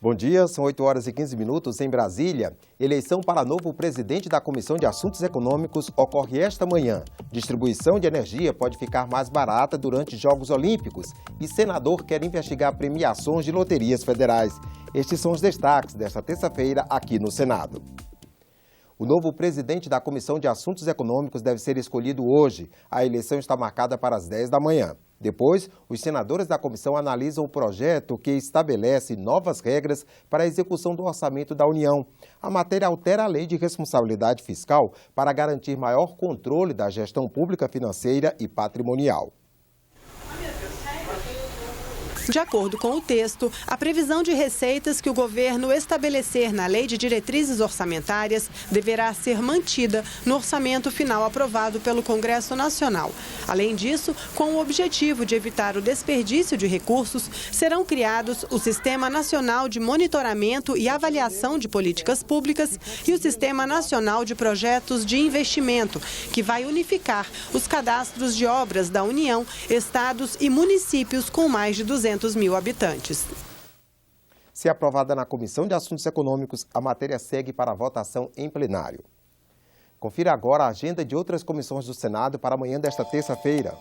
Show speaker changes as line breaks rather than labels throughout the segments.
Bom dia, são 8 horas e 15 minutos em Brasília. Eleição para novo presidente da Comissão de Assuntos Econômicos ocorre esta manhã. Distribuição de energia pode ficar mais barata durante Jogos Olímpicos e senador quer investigar premiações de loterias federais. Estes são os destaques desta terça-feira aqui no Senado. O novo presidente da Comissão de Assuntos Econômicos deve ser escolhido hoje. A eleição está marcada para as 10 da manhã. Depois, os senadores da comissão analisam o projeto que estabelece novas regras para a execução do orçamento da União. A matéria altera a lei de responsabilidade fiscal para garantir maior controle da gestão pública financeira e patrimonial.
De acordo com o texto, a previsão de receitas que o governo estabelecer na Lei de Diretrizes Orçamentárias deverá ser mantida no orçamento final aprovado pelo Congresso Nacional. Além disso, com o objetivo de evitar o desperdício de recursos, serão criados o Sistema Nacional de Monitoramento e Avaliação de Políticas Públicas e o Sistema Nacional de Projetos de Investimento, que vai unificar os cadastros de obras da União, estados e municípios com mais de 200 mil habitantes.
Se aprovada na Comissão de Assuntos Econômicos, a matéria segue para a votação em plenário. Confira agora a agenda de outras comissões do Senado para amanhã desta terça-feira.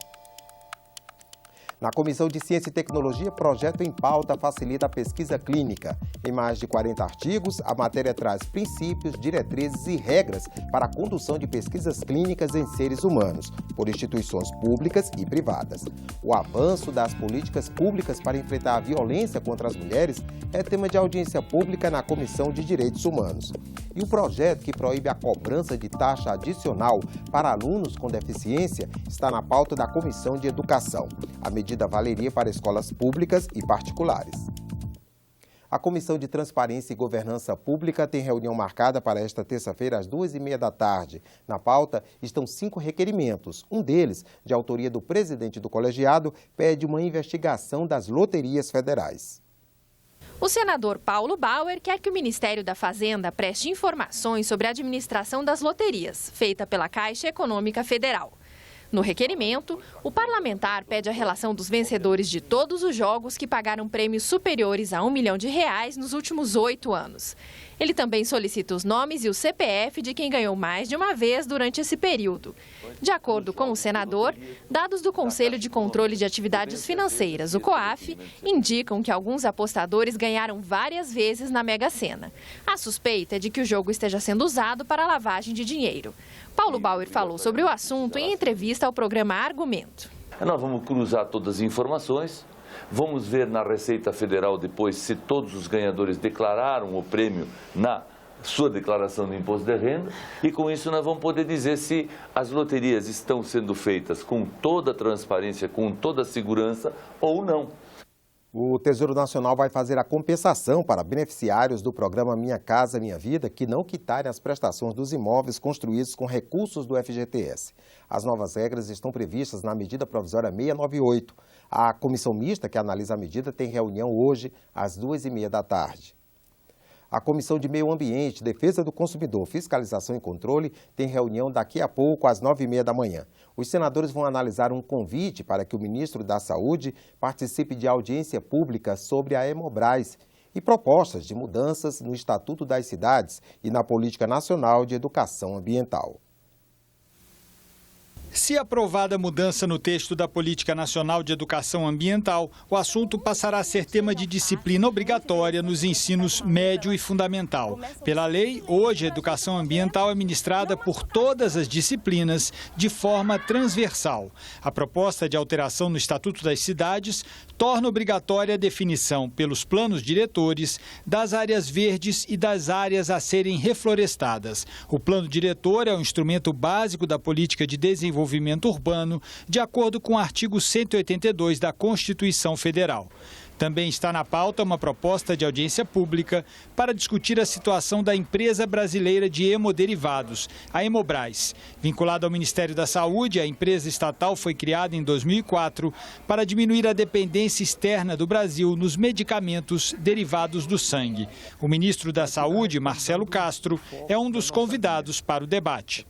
Na Comissão de Ciência e Tecnologia, projeto em pauta facilita a pesquisa clínica. Em mais de 40 artigos, a matéria traz princípios, diretrizes e regras para a condução de pesquisas clínicas em seres humanos, por instituições públicas e privadas. O avanço das políticas públicas para enfrentar a violência contra as mulheres é tema de audiência pública na Comissão de Direitos Humanos. E o projeto que proíbe a cobrança de taxa adicional para alunos com deficiência está na pauta da Comissão de Educação. A medida valeria para escolas públicas e particulares. A Comissão de Transparência e Governança Pública tem reunião marcada para esta terça-feira às 2h30 da tarde. Na pauta estão 5 requerimentos. Um deles, de autoria do presidente do colegiado, pede uma investigação das loterias federais.
O senador Paulo Bauer quer que o Ministério da Fazenda preste informações sobre a administração das loterias, feita pela Caixa Econômica Federal. No requerimento, o parlamentar pede a relação dos vencedores de todos os jogos que pagaram prêmios superiores a R$1 milhão nos últimos 8 anos. Ele também solicita os nomes e o CPF de quem ganhou mais de uma vez durante esse período. De acordo com o senador, dados do Conselho de Controle de Atividades Financeiras, o COAF, indicam que alguns apostadores ganharam várias vezes na Mega Sena. A suspeita é de que o jogo esteja sendo usado para lavagem de dinheiro. Paulo Bauer falou sobre o assunto em entrevista ao programa Argumento.
Nós vamos cruzar todas as informações, vamos ver na Receita Federal depois se todos os ganhadores declararam o prêmio na sua declaração do imposto de renda e com isso nós vamos poder dizer se as loterias estão sendo feitas com toda a transparência, com toda a segurança ou não.
O Tesouro Nacional vai fazer a compensação para beneficiários do programa Minha Casa Minha Vida que não quitarem as prestações dos imóveis construídos com recursos do FGTS. As novas regras estão previstas na medida provisória 698. A comissão mista que analisa a medida tem reunião hoje às 2h30 da tarde. A Comissão de Meio Ambiente, Defesa do Consumidor, Fiscalização e Controle tem reunião daqui a pouco às 9h30 da manhã. Os senadores vão analisar um convite para que o ministro da Saúde participe de audiência pública sobre a Hemobras e propostas de mudanças no Estatuto das Cidades e na Política Nacional de Educação Ambiental.
Se aprovada a mudança no texto da Política Nacional de Educação Ambiental, o assunto passará a ser tema de disciplina obrigatória nos ensinos médio e fundamental. Pela lei, hoje a educação ambiental é ministrada por todas as disciplinas de forma transversal. A proposta de alteração no Estatuto das Cidades torna obrigatória a definição pelos planos diretores das áreas verdes e das áreas a serem reflorestadas. O plano diretor é um instrumento básico da política de desenvolvimento urbano, de acordo com o artigo 182 da Constituição Federal. Também está na pauta uma proposta de audiência pública para discutir a situação da empresa brasileira de hemoderivados, a Hemobras. Vinculada ao Ministério da Saúde, a empresa estatal foi criada em 2004 para diminuir a dependência externa do Brasil nos medicamentos derivados do sangue. O ministro da Saúde, Marcelo Castro, é um dos convidados para o debate.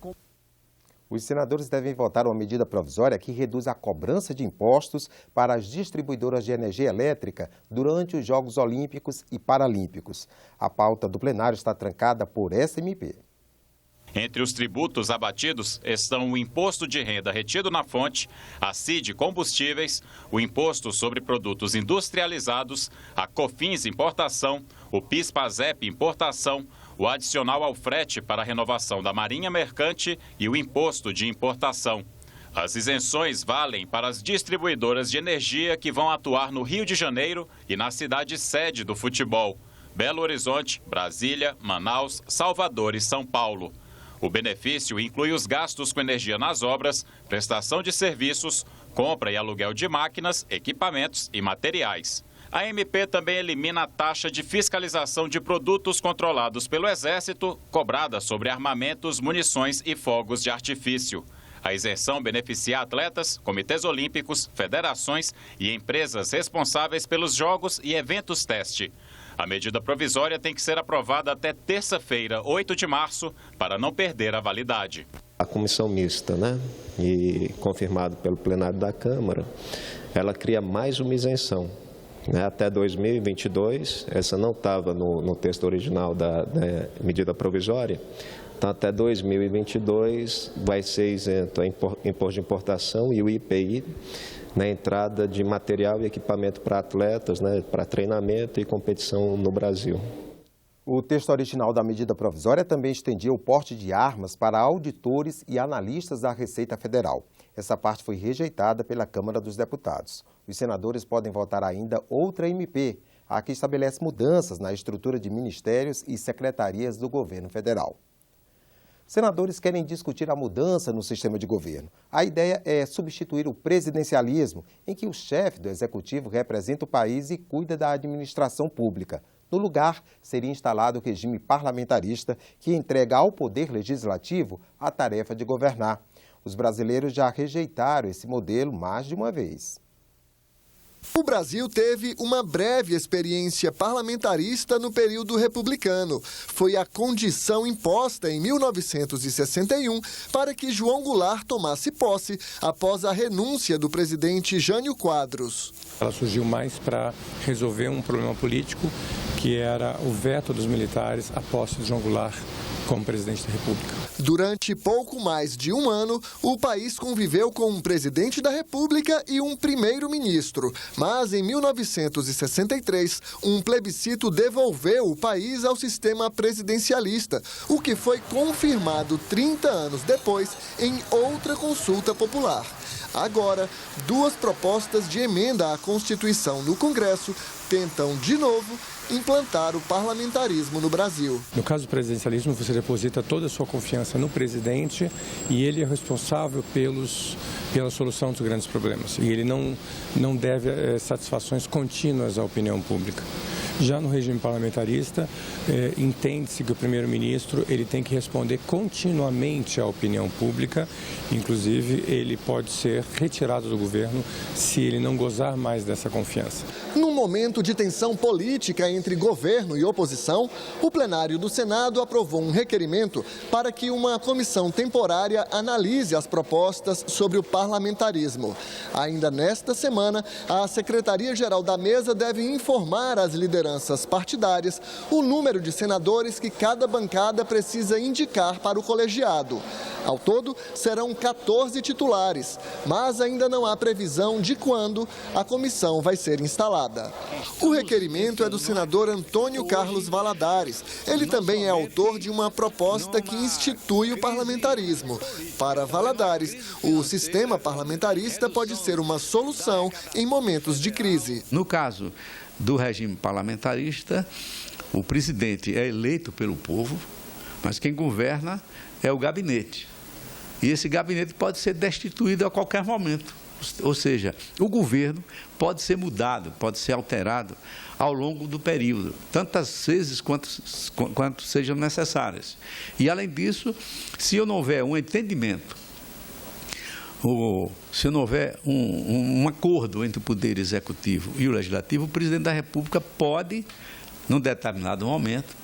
Os senadores devem votar uma medida provisória que reduz a cobrança de impostos para as distribuidoras de energia elétrica durante os Jogos Olímpicos e Paralímpicos. A pauta do plenário está trancada por essa MP.
Entre os tributos abatidos estão o imposto de renda retido na fonte, a CID combustíveis, o imposto sobre produtos industrializados, a COFINS importação, o PIS/PASEP importação, o adicional ao frete para a renovação da marinha mercante e o imposto de importação. As isenções valem para as distribuidoras de energia que vão atuar no Rio de Janeiro e na cidade sede do futebol: Belo Horizonte, Brasília, Manaus, Salvador e São Paulo. O benefício inclui os gastos com energia nas obras, prestação de serviços, compra e aluguel de máquinas, equipamentos e materiais. A MP também elimina a taxa de fiscalização de produtos controlados pelo Exército, cobrada sobre armamentos, munições e fogos de artifício. A isenção beneficia atletas, comitês olímpicos, federações e empresas responsáveis pelos jogos e eventos teste. A medida provisória tem que ser aprovada até terça-feira, 8 de março, para não perder a validade.
A comissão mista, e confirmado pelo plenário da Câmara, ela cria mais uma isenção. Até 2022, essa não estava no texto original da medida provisória, então até 2022 vai ser isento o imposto de importação e o IPI na entrada de material e equipamento para atletas, para treinamento e competição no Brasil.
O texto original da medida provisória também estendia o porte de armas para auditores e analistas da Receita Federal. Essa parte foi rejeitada pela Câmara dos Deputados. Os senadores podem votar ainda outra MP, a que estabelece mudanças na estrutura de ministérios e secretarias do governo federal. Senadores querem discutir a mudança no sistema de governo. A ideia é substituir o presidencialismo, em que o chefe do executivo representa o país e cuida da administração pública. No lugar, seria instalado o regime parlamentarista, que entrega ao Poder Legislativo a tarefa de governar. Os brasileiros já rejeitaram esse modelo mais de uma vez.
O Brasil teve uma breve experiência parlamentarista no período republicano. Foi a condição imposta em 1961 para que João Goulart tomasse posse após a renúncia do presidente Jânio Quadros.
Ela surgiu mais para resolver um problema político, que era o veto dos militares à posse de João Goulart como presidente da República.
Durante pouco mais de um ano, o país conviveu com um presidente da República e um primeiro-ministro. Mas, em 1963, um plebiscito devolveu o país ao sistema presidencialista, o que foi confirmado 30 anos depois em outra consulta popular. Agora, duas propostas de emenda à Constituição no Congresso tentam, de novo, implantar o parlamentarismo no Brasil.
No caso do presidencialismo, você deposita toda a sua confiança no presidente e ele é responsável pela solução dos grandes problemas. E ele não deve satisfações contínuas à opinião pública. Já no regime parlamentarista, entende-se que o primeiro-ministro ele tem que responder continuamente à opinião pública, inclusive ele pode ser retirado do governo se ele não gozar mais dessa confiança.
Num momento de tensão política entre governo e oposição, o plenário do Senado aprovou um requerimento para que uma comissão temporária analise as propostas sobre o parlamentarismo. Ainda nesta semana, a Secretaria-Geral da Mesa deve informar as lideranças partidárias o número de senadores que cada bancada precisa indicar para o colegiado. Ao todo, serão 14 titulares, mas ainda não há previsão de quando a comissão vai ser instalada. O requerimento é do senador Antônio Carlos Valadares. Ele também é autor de uma proposta que institui o parlamentarismo. Para Valadares, o sistema parlamentarista pode ser uma solução em momentos de crise.
No caso do regime parlamentarista, o presidente é eleito pelo povo, mas quem governa é o gabinete. E esse gabinete pode ser destituído a qualquer momento. Ou seja, o governo pode ser mudado, pode ser alterado ao longo do período, tantas vezes quanto sejam necessárias. E, além disso, se não houver um entendimento, ou se não houver um acordo entre o Poder Executivo e o Legislativo, o Presidente da República pode, num determinado momento,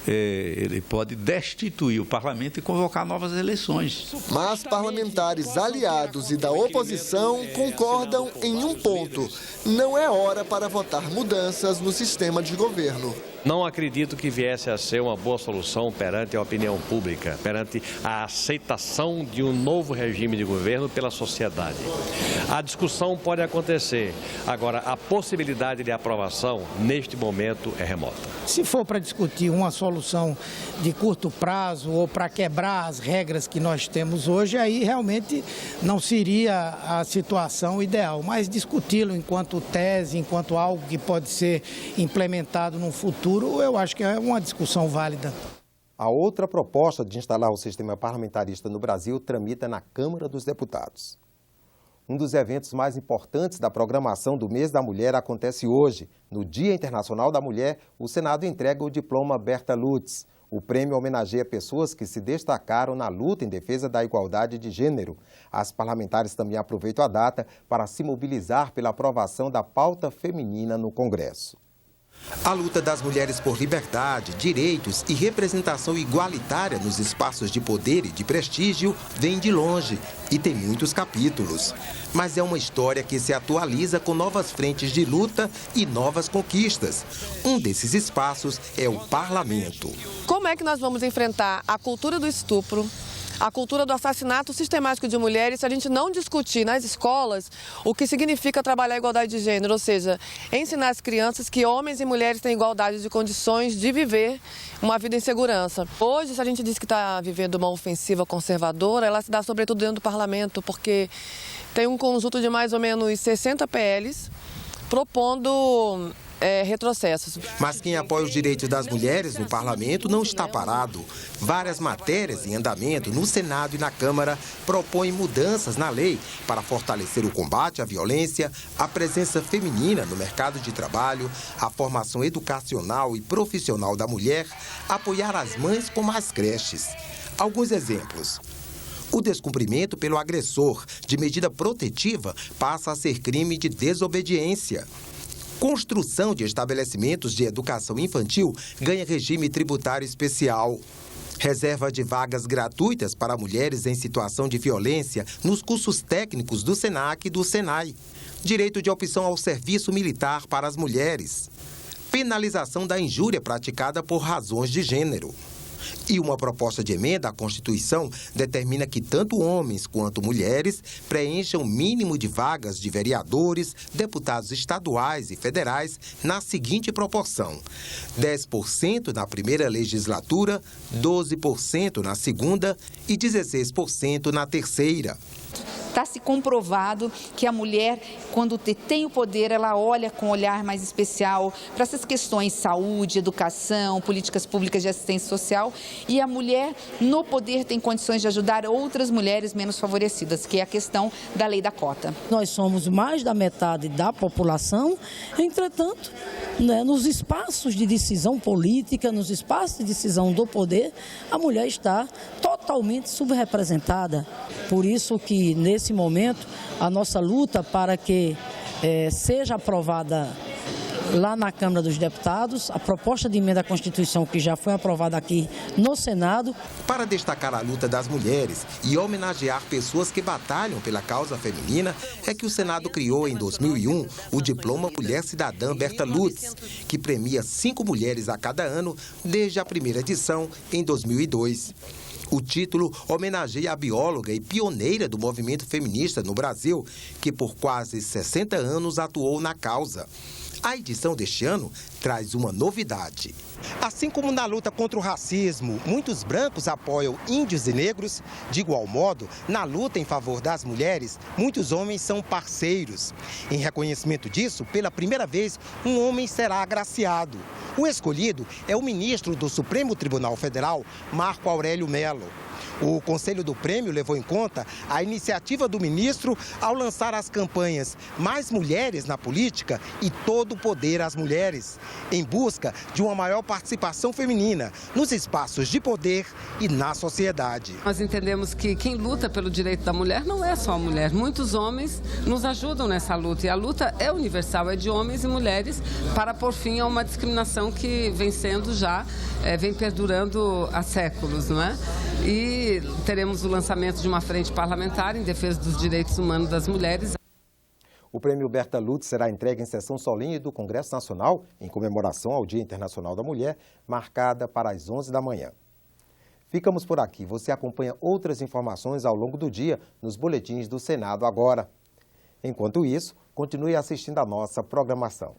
ele pode destituir o parlamento e convocar novas eleições.
Mas parlamentares aliados e da oposição concordam em um ponto: não é hora para votar mudanças no sistema de governo.
Não acredito que viesse a ser uma boa solução perante a opinião pública, perante a aceitação de um novo regime de governo pela sociedade. A discussão pode acontecer, agora a possibilidade de aprovação neste momento é remota.
Se for para discutir uma solução de curto prazo ou para quebrar as regras que nós temos hoje, aí realmente não seria a situação ideal, mas discuti-lo enquanto tese, enquanto algo que pode ser implementado no futuro, eu acho que é uma discussão válida.
A outra proposta de instalar o sistema parlamentarista no Brasil tramita na Câmara dos Deputados. Um dos eventos mais importantes da programação do Mês da Mulher acontece hoje. No Dia Internacional da Mulher, o Senado entrega o diploma Berta Lutz. O prêmio homenageia pessoas que se destacaram na luta em defesa da igualdade de gênero. As parlamentares também aproveitam a data para se mobilizar pela aprovação da pauta feminina no Congresso. A luta das mulheres por liberdade, direitos e representação igualitária nos espaços de poder e de prestígio vem de longe e tem muitos capítulos. Mas é uma história que se atualiza com novas frentes de luta e novas conquistas. Um desses espaços é o parlamento.
Como é que nós vamos enfrentar a cultura do estupro, a cultura do assassinato sistemático de mulheres, se a gente não discutir nas escolas o que significa trabalhar a igualdade de gênero, ou seja, ensinar as crianças que homens e mulheres têm igualdade de condições de viver uma vida em segurança. Hoje, se a gente diz que está vivendo uma ofensiva conservadora, ela se dá sobretudo dentro do parlamento, porque tem um conjunto de mais ou menos 60 PLs propondo retrocessos.
Mas quem apoia os direitos das mulheres no parlamento não está parado. Várias matérias em andamento no Senado e na Câmara propõem mudanças na lei para fortalecer o combate à violência, a presença feminina no mercado de trabalho, a formação educacional e profissional da mulher, apoiar as mães com mais creches. Alguns exemplos. O descumprimento pelo agressor de medida protetiva passa a ser crime de desobediência. Construção de estabelecimentos de educação infantil ganha regime tributário especial. Reserva de vagas gratuitas para mulheres em situação de violência nos cursos técnicos do SENAC e do SENAI. Direito de opção ao serviço militar para as mulheres. Penalização da injúria praticada por razões de gênero. E uma proposta de emenda à Constituição determina que tanto homens quanto mulheres preencham o mínimo de vagas de vereadores, deputados estaduais e federais na seguinte proporção: 10% na primeira legislatura, 12% na segunda e 16% na terceira.
Está se comprovado que a mulher, quando tem o poder, ela olha com um olhar mais especial para essas questões de saúde, educação, políticas públicas de assistência social, e a mulher no poder tem condições de ajudar outras mulheres menos favorecidas, que é a questão da lei da cota.
Nós somos mais da metade da população, entretanto, nos espaços de decisão política, nos espaços de decisão do poder, a mulher está totalmente subrepresentada. Por isso que, nesse momento, a nossa luta para que seja aprovada lá na Câmara dos Deputados a proposta de emenda à Constituição que já foi aprovada aqui no Senado.
Para destacar a luta das mulheres e homenagear pessoas que batalham pela causa feminina, é que o Senado criou em 2001 o Diploma Mulher Cidadã Berta Lutz, que premia 5 mulheres a cada ano desde a primeira edição em 2002. O título homenageia a bióloga e pioneira do movimento feminista no Brasil, que por quase 60 anos atuou na causa. A edição deste ano traz uma novidade. Assim como na luta contra o racismo, muitos brancos apoiam índios e negros, de igual modo, na luta em favor das mulheres, muitos homens são parceiros. Em reconhecimento disso, pela primeira vez, um homem será agraciado. O escolhido é o ministro do Supremo Tribunal Federal, Marco Aurélio Mello. O Conselho do Prêmio levou em conta a iniciativa do ministro ao lançar as campanhas Mais Mulheres na Política e Todo o Poder às Mulheres, em busca de uma maior participação feminina nos espaços de poder e na sociedade.
Nós entendemos que quem luta pelo direito da mulher não é só a mulher. Muitos homens nos ajudam nessa luta e a luta é universal, é de homens e mulheres para pôr fim a uma discriminação que vem sendo vem perdurando há séculos, não é? E teremos o lançamento de uma frente parlamentar em defesa dos direitos humanos das mulheres.
O prêmio Berta Lutz será entregue em sessão solene do Congresso Nacional, em comemoração ao Dia Internacional da Mulher, marcada para as 11 da manhã. Ficamos por aqui. Você acompanha outras informações ao longo do dia nos boletins do Senado agora. Enquanto isso, continue assistindo a nossa programação.